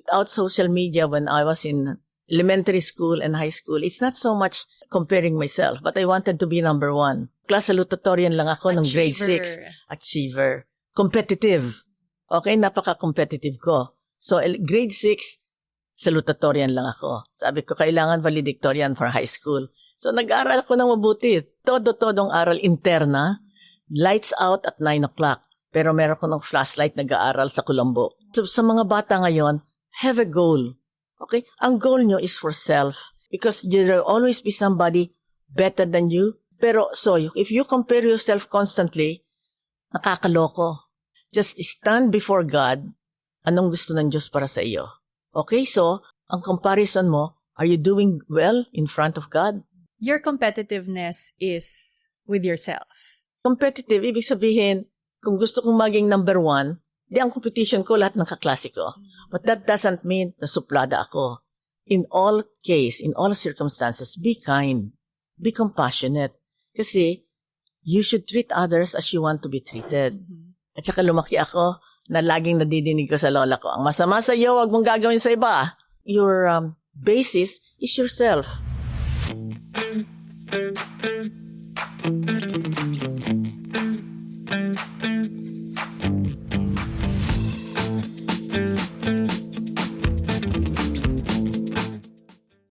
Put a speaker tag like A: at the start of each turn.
A: without social media when I was in elementary school and high school, it's not so much comparing myself, but I wanted to be number one. Class salutatorian lang ako ng grade 6. Achiever. Competitive. Okay, napaka-competitive ko. So, grade 6, salutatorian lang ako. Sabi ko, kailangan valedictorian for high school. So, nag-aaral ako ng mabuti. Todo-todong aral interna. Lights out at 9 o'clock. Pero meron ko ng flashlight nag-aaral sa Colombo. So, sa mga bata ngayon, have a goal. Okay? Ang goal nyo is for self. Because there will always be somebody better than you. Pero, so, if you compare yourself constantly, nakakaloko. Just stand before God. Anong gusto ng Diyos para sa iyo? Okay? So, ang comparison mo, are you doing well in front of God?
B: Your competitiveness is with yourself.
A: Competitive, ibig sabihin, kung gusto kong maging number 1, di ang competition ko lahat ng kaklase ko. But that doesn't mean na suplada ako. In all case, in all circumstances, be kind. Be compassionate. Kasi, you should treat others as you want to be treated. At saka lumaki ako na laging nadidinig ko sa lola ko, ang masama sa iyo, wag mong gagawin sa iba. Your basis is yourself.